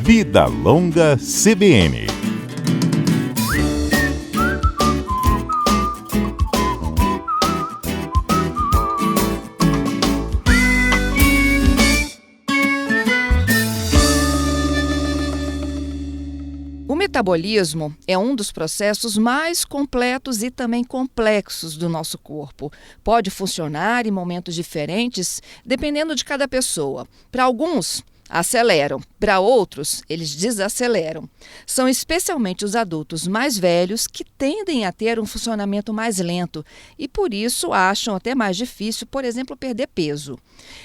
Vida Longa CBN. O metabolismo é um dos processos mais completos e também complexos do nosso corpo. Pode funcionar em momentos diferentes, dependendo de cada pessoa. Para alguns, aceleram. Para outros, eles desaceleram. São especialmente os adultos mais velhos que tendem a ter um funcionamento mais lento e, por isso, acham até mais difícil, por exemplo, perder peso.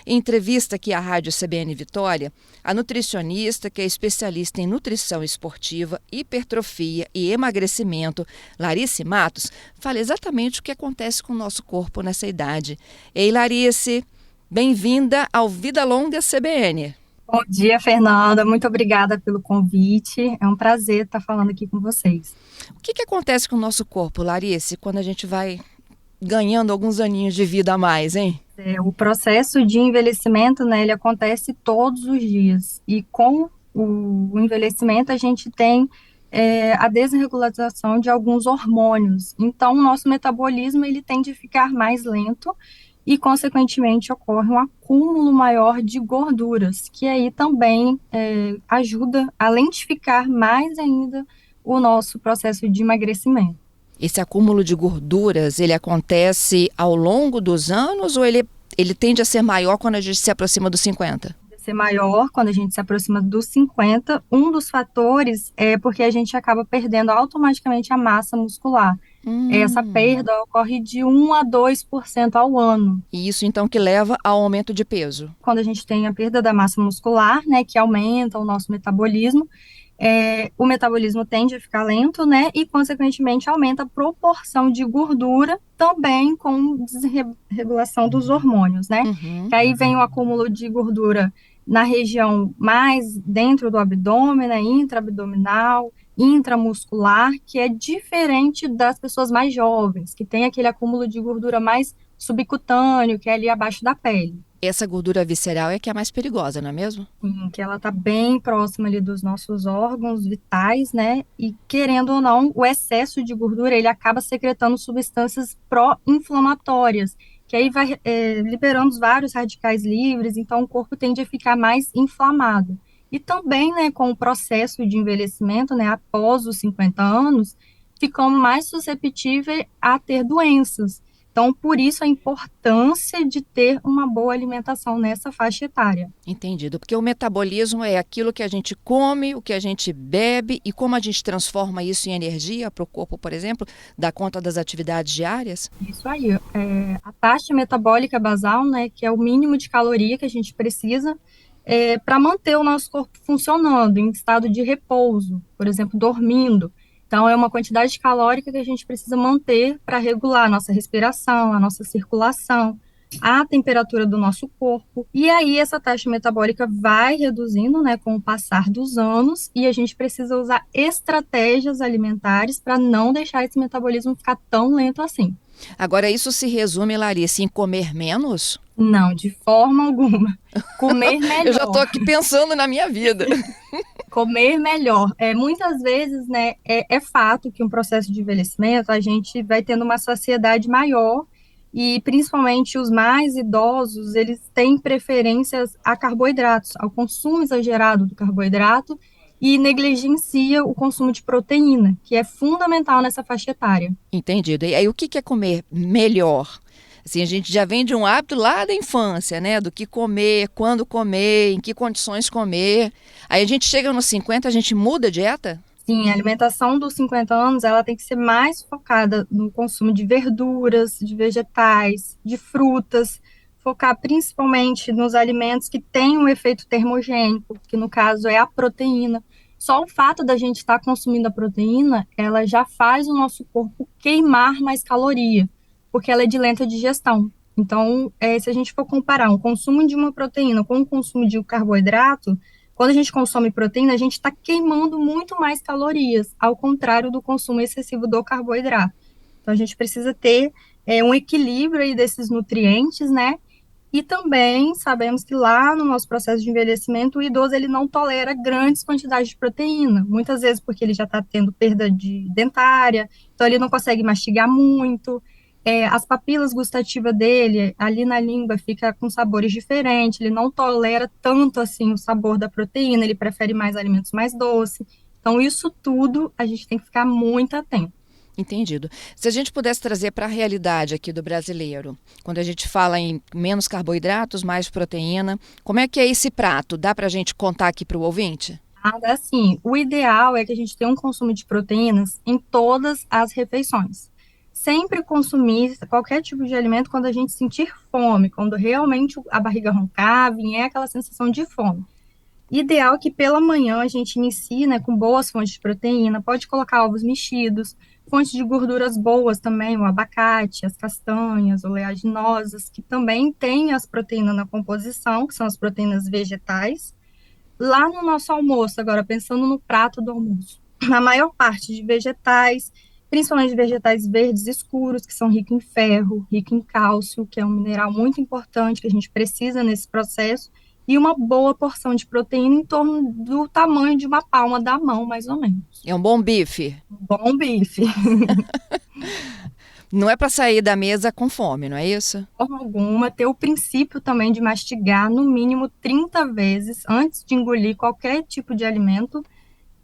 Em entrevista aqui à Rádio CBN Vitória, a nutricionista, que é especialista em nutrição esportiva, hipertrofia e emagrecimento, Larice Matos, fala exatamente o que acontece com o nosso corpo nessa idade. Ei, Larice, bem-vinda ao Vida Longa CBN. Bom dia, Fernanda. Muito obrigada pelo convite. É um prazer estar falando aqui com vocês. O que acontece com o nosso corpo, Larice, quando a gente vai ganhando alguns aninhos de vida a mais, hein? O processo de envelhecimento, ele acontece todos os dias. E com o envelhecimento, a gente tem a desregulação de alguns hormônios. Então, o nosso metabolismo ele tende a ficar mais lento e, consequentemente, ocorre um acúmulo maior de gorduras, que aí também ajuda a lentificar mais ainda o nosso processo de emagrecimento. Esse acúmulo de gorduras, ele acontece ao longo dos anos ou ele tende a ser maior quando a gente se aproxima dos 50? Ser maior quando a gente se aproxima dos 50, um dos fatores é porque a gente acaba perdendo automaticamente a massa muscular. Essa perda ocorre de 1 a 2% ao ano. E isso, então, que leva ao aumento de peso? Quando a gente tem a perda da massa muscular, que aumenta o nosso metabolismo, o metabolismo tende a ficar lento, e, consequentemente, aumenta a proporção de gordura, também com desregulação dos hormônios, Que aí vem o acúmulo de gordura na região mais dentro do abdômen, intraabdominal, intramuscular, que é diferente das pessoas mais jovens, que tem aquele acúmulo de gordura mais subcutâneo, que é ali abaixo da pele. Essa gordura visceral é que é mais perigosa, não é mesmo? Sim, que ela está bem próxima ali dos nossos órgãos vitais, e querendo ou não, o excesso de gordura, ele acaba secretando substâncias pró-inflamatórias, que aí vai liberando os vários radicais livres, então o corpo tende a ficar mais inflamado. E também, com o processo de envelhecimento, após os 50 anos, ficamos mais susceptíveis a ter doenças. Então, por isso a importância de ter uma boa alimentação nessa faixa etária. Entendido, porque o metabolismo é aquilo que a gente come, o que a gente bebe e como a gente transforma isso em energia para o corpo, por exemplo, dá conta das atividades diárias? Isso aí, a taxa metabólica basal, que é o mínimo de caloria que a gente precisa para manter o nosso corpo funcionando em estado de repouso, por exemplo, dormindo. Então, é uma quantidade calórica que a gente precisa manter para regular a nossa respiração, a nossa circulação, a temperatura do nosso corpo. E aí, essa taxa metabólica vai reduzindo, com o passar dos anos, e a gente precisa usar estratégias alimentares para não deixar esse metabolismo ficar tão lento assim. Agora, isso se resume, Larice, em comer menos? Não, de forma alguma. Comer melhor. Eu já estou aqui pensando na minha vida. Comer melhor. Muitas vezes, é fato que um processo de envelhecimento, a gente vai tendo uma saciedade maior e, principalmente, os mais idosos, eles têm preferências a carboidratos, ao consumo exagerado do carboidrato e negligencia o consumo de proteína, que é fundamental nessa faixa etária. Entendido. E aí, o que é comer melhor? Assim, a gente já vem de um hábito lá da infância, do que comer, quando comer, em que condições comer. Aí a gente chega nos 50, a gente muda a dieta? Sim, a alimentação dos 50 anos, ela tem que ser mais focada no consumo de verduras, de vegetais, de frutas, focar principalmente nos alimentos que têm um efeito termogênico, que no caso é a proteína. Só o fato da gente estar consumindo a proteína, ela já faz o nosso corpo queimar mais caloria, porque ela é de lenta digestão. Então, se a gente for comparar um consumo de uma proteína com o consumo de um carboidrato, quando a gente consome proteína, a gente está queimando muito mais calorias, ao contrário do consumo excessivo do carboidrato. Então, a gente precisa ter um equilíbrio aí desses nutrientes, E também sabemos que lá no nosso processo de envelhecimento, o idoso ele não tolera grandes quantidades de proteína, muitas vezes porque ele já está tendo perda de dentária, então ele não consegue mastigar muito, as papilas gustativas dele, ali na língua, fica com sabores diferentes, ele não tolera tanto assim o sabor da proteína, ele prefere mais alimentos mais doces. Então, isso tudo a gente tem que ficar muito atento. Entendido. Se a gente pudesse trazer para a realidade aqui do brasileiro, quando a gente fala em menos carboidratos, mais proteína, como é que é esse prato? Dá para a gente contar aqui para o ouvinte? Assim, o ideal é que a gente tenha um consumo de proteínas em todas as refeições. Sempre consumir qualquer tipo de alimento quando a gente sentir fome, quando realmente a barriga roncar, vier aquela sensação de fome. Ideal que pela manhã a gente inicie, né, com boas fontes de proteína, pode colocar ovos mexidos, fontes de gorduras boas também, o abacate, as castanhas, oleaginosas, que também têm as proteínas na composição, que são as proteínas vegetais. Lá no nosso almoço, agora pensando no prato do almoço, a maior parte de vegetais, principalmente vegetais verdes escuros, que são ricos em ferro, rico em cálcio, que é um mineral muito importante que a gente precisa nesse processo, e uma boa porção de proteína em torno do tamanho de uma palma da mão, mais ou menos. É um bom bife. Bom bife. Não é para sair da mesa com fome, não é isso? De forma alguma, ter o princípio também de mastigar no mínimo 30 vezes antes de engolir qualquer tipo de alimento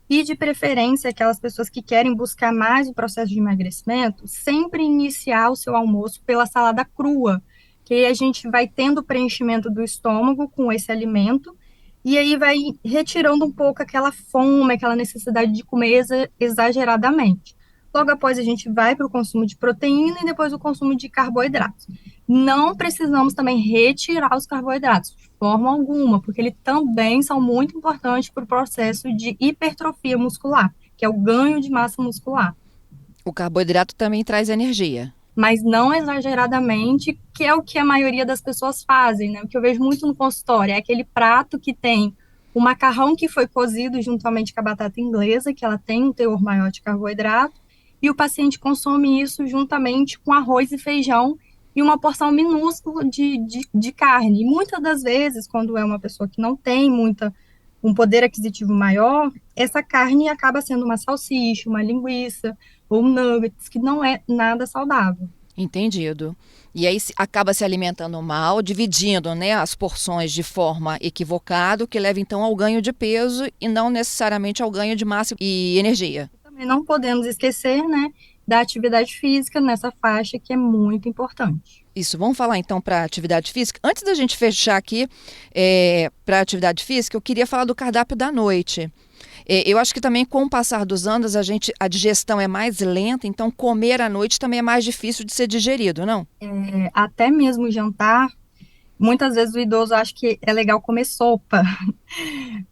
e, de preferência, aquelas pessoas que querem buscar mais o processo de emagrecimento, sempre iniciar o seu almoço pela salada crua, que aí a gente vai tendo preenchimento do estômago com esse alimento e aí vai retirando um pouco aquela fome, aquela necessidade de comer exageradamente. Logo após, a gente vai para o consumo de proteína e depois o consumo de carboidratos. Não precisamos também retirar os carboidratos, de forma alguma, porque eles também são muito importantes para o processo de hipertrofia muscular, que é o ganho de massa muscular. O carboidrato também traz energia. Mas não exageradamente, que é o que a maioria das pessoas fazem, né? O que eu vejo muito no consultório é aquele prato que tem o macarrão que foi cozido juntamente com a batata inglesa, que ela tem um teor maior de carboidrato, e o paciente consome isso juntamente com arroz e feijão e uma porção minúscula de carne. E muitas das vezes, quando é uma pessoa que não tem um poder aquisitivo maior, essa carne acaba sendo uma salsicha, uma linguiça ou nuggets, que não é nada saudável. Entendido. E aí acaba se alimentando mal, dividindo, né, as porções de forma equivocada, o que leva então ao ganho de peso e não necessariamente ao ganho de massa e energia. Também não podemos esquecer, né, da atividade física nessa faixa, que é muito importante. Isso, vamos falar então para atividade física. Antes da gente fechar aqui para atividade física, eu queria falar do cardápio da noite. Eu acho que também com o passar dos anos a digestão é mais lenta, então comer à noite também é mais difícil de ser digerido, não? Até mesmo o jantar, muitas vezes o idoso acha que é legal comer sopa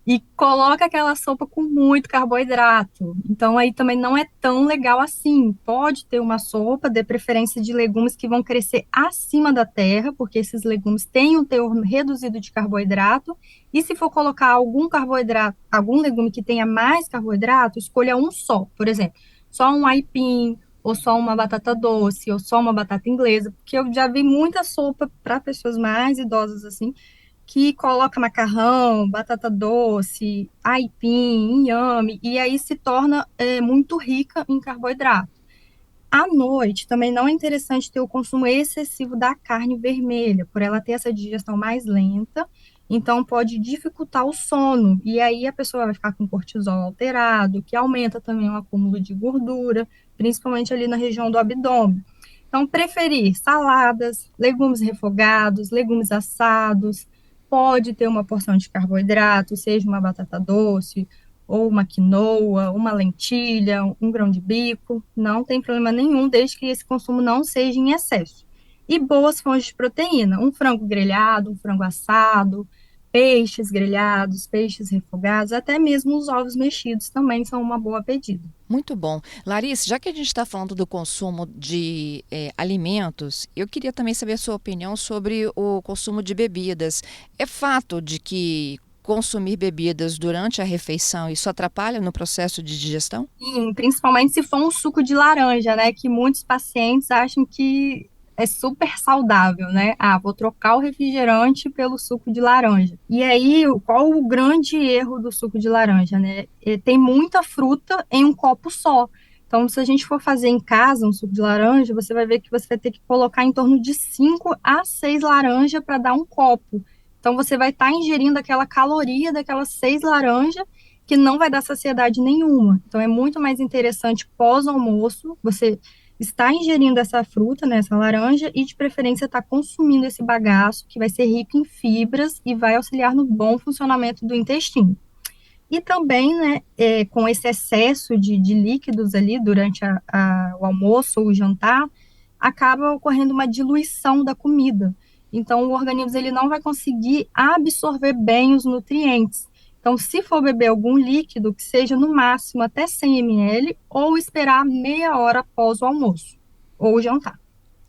e coloca aquela sopa com muito carboidrato. Então aí também não é tão legal assim. Pode ter uma sopa, de preferência de legumes que vão crescer acima da terra, porque esses legumes têm um teor reduzido de carboidrato. E se for colocar algum carboidrato, algum legume que tenha mais carboidrato, escolha um só. Por exemplo, só um aipim, ou só uma batata doce, ou só uma batata inglesa, porque eu já vi muita sopa para pessoas mais idosas assim, que coloca macarrão, batata doce, aipim, inhame, e aí se torna muito rica em carboidrato. À noite, também não é interessante ter o consumo excessivo da carne vermelha, por ela ter essa digestão mais lenta, então pode dificultar o sono, e aí a pessoa vai ficar com cortisol alterado, que aumenta também o acúmulo de gordura, principalmente ali na região do abdômen. Então, preferir saladas, legumes refogados, legumes assados, pode ter uma porção de carboidrato, seja uma batata doce, ou uma quinoa, uma lentilha, um grão de bico, não tem problema nenhum, desde que esse consumo não seja em excesso. E boas fontes de proteína, um frango grelhado, um frango assado, peixes grelhados, peixes refogados, até mesmo os ovos mexidos também são uma boa pedida. Muito bom. Larissa, já que a gente está falando do consumo de alimentos, eu queria também saber a sua opinião sobre o consumo de bebidas. É fato de que consumir bebidas durante a refeição, isso atrapalha no processo de digestão? Sim, principalmente se for um suco de laranja, né? Que muitos pacientes acham que é super saudável, né? Ah, vou trocar o refrigerante pelo suco de laranja. E aí, qual o grande erro do suco de laranja, né? Tem muita fruta em um copo só. Então, se a gente for fazer em casa um suco de laranja, você vai ver que você vai ter que colocar em torno de 5 a 6 laranjas para dar um copo. Então, você vai estar ingerindo aquela caloria daquelas 6 laranjas que não vai dar saciedade nenhuma. Então, é muito mais interessante pós-almoço você estar ingerindo essa fruta, né, essa laranja, e de preferência estar consumindo esse bagaço, que vai ser rico em fibras e vai auxiliar no bom funcionamento do intestino. E também, né, com esse excesso de líquidos ali durante o almoço ou o jantar, acaba ocorrendo uma diluição da comida. Então, o organismo ele não vai conseguir absorver bem os nutrientes. Então, se for beber algum líquido, que seja no máximo até 100 ml, ou esperar meia hora após o almoço ou o jantar.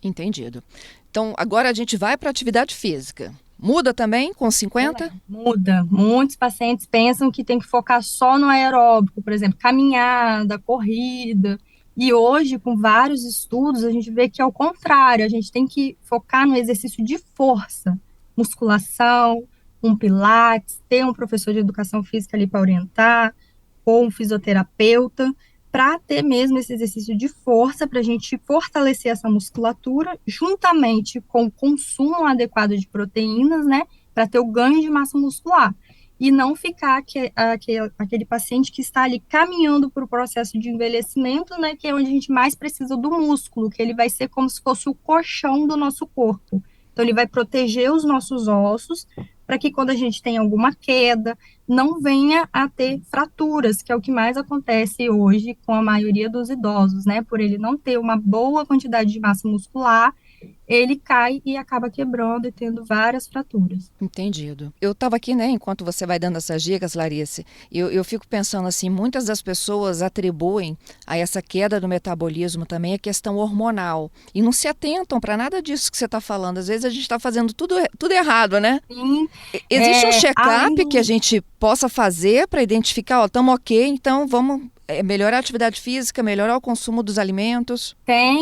Entendido. Então, agora a gente vai para a atividade física. Muda também com 50? Muda. Muitos pacientes pensam que tem que focar só no aeróbico, por exemplo, caminhada, corrida. E hoje, com vários estudos, a gente vê que é o contrário. A gente tem que focar no exercício de força, musculação, um pilates, ter um professor de educação física ali para orientar, ou um fisioterapeuta, para ter mesmo esse exercício de força, para a gente fortalecer essa musculatura, juntamente com o consumo adequado de proteínas, né, para ter o ganho de massa muscular. E não ficar aquele paciente que está ali caminhando para o processo de envelhecimento, né, que é onde a gente mais precisa do músculo, que ele vai ser como se fosse o colchão do nosso corpo. Então, ele vai proteger os nossos ossos, para que quando a gente tem alguma queda, não venha a ter fraturas, que é o que mais acontece hoje com a maioria dos idosos, né? Por ele não ter uma boa quantidade de massa muscular, ele cai e acaba quebrando e tendo várias fraturas. Entendido. Eu estava aqui, né, enquanto você vai dando essas dicas, Larissa, eu fico pensando assim, muitas das pessoas atribuem a essa queda do metabolismo também a questão hormonal e não se atentam para nada disso que você está falando. Às vezes a gente está fazendo tudo errado, né? Sim. Existe um check-up que a gente possa fazer para identificar, ó, estamos ok, então vamos melhorar a atividade física, melhorar o consumo dos alimentos?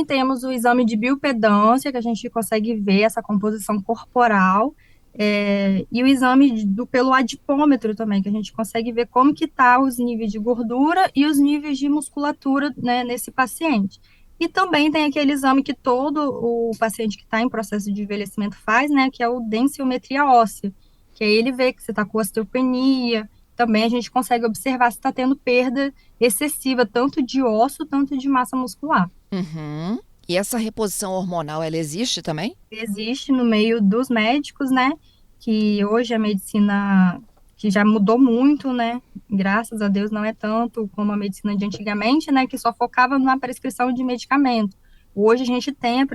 Temos o exame de biopedância, que a gente consegue ver essa composição corporal, e o exame pelo adipômetro também, que a gente consegue ver como que tá os níveis de gordura e os níveis de musculatura, né, nesse paciente. E também tem aquele exame que todo o paciente que está em processo de envelhecimento faz, né, que é o densiometria óssea, que aí ele vê que você está com osteopenia. Também a gente consegue observar se está tendo perda excessiva, tanto de osso, tanto de massa muscular. Uhum. E essa reposição hormonal, ela existe também? Existe no meio dos médicos, né? Que hoje a medicina, que já mudou muito, né? Graças a Deus não é tanto como a medicina de antigamente, né? Que só focava na prescrição de medicamento. Hoje a gente tem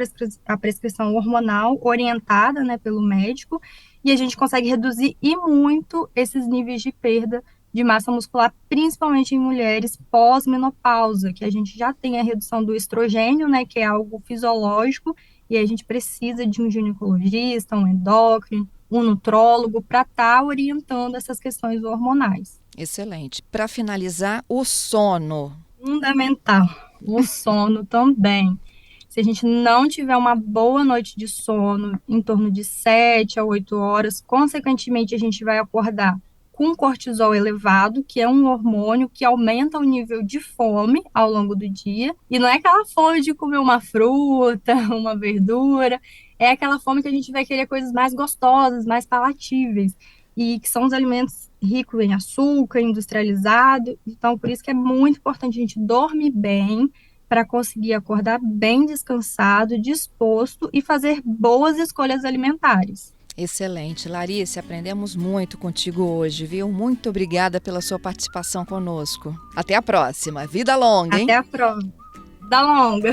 a prescrição hormonal orientada, né, pelo médico, e a gente consegue reduzir e muito esses níveis de perda de massa muscular, principalmente em mulheres pós-menopausa, que a gente já tem a redução do estrogênio, né, que é algo fisiológico, e a gente precisa de um ginecologista, um endócrino, um nutrólogo para estar orientando essas questões hormonais. Excelente. Para finalizar, o sono. Fundamental. O sono também. Se a gente não tiver uma boa noite de sono, em torno de 7 a 8 horas, consequentemente a gente vai acordar com cortisol elevado, que é um hormônio que aumenta o nível de fome ao longo do dia. E não é aquela fome de comer uma fruta, uma verdura, é aquela fome que a gente vai querer coisas mais gostosas, mais palatíveis, e que são os alimentos ricos em açúcar, industrializado. Então, por isso que é muito importante a gente dormir bem, para conseguir acordar bem descansado, disposto e fazer boas escolhas alimentares. Excelente. Larissa, aprendemos muito contigo hoje, viu? Muito obrigada pela sua participação conosco. Até a próxima. Vida longa, hein? Até a próxima. Vida longa.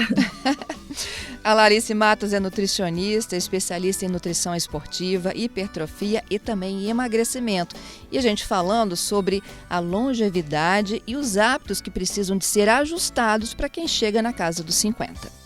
A Larissa Matos é nutricionista, especialista em nutrição esportiva, hipertrofia e também em emagrecimento. E a gente falando sobre a longevidade e os hábitos que precisam de ser ajustados para quem chega na casa dos 50.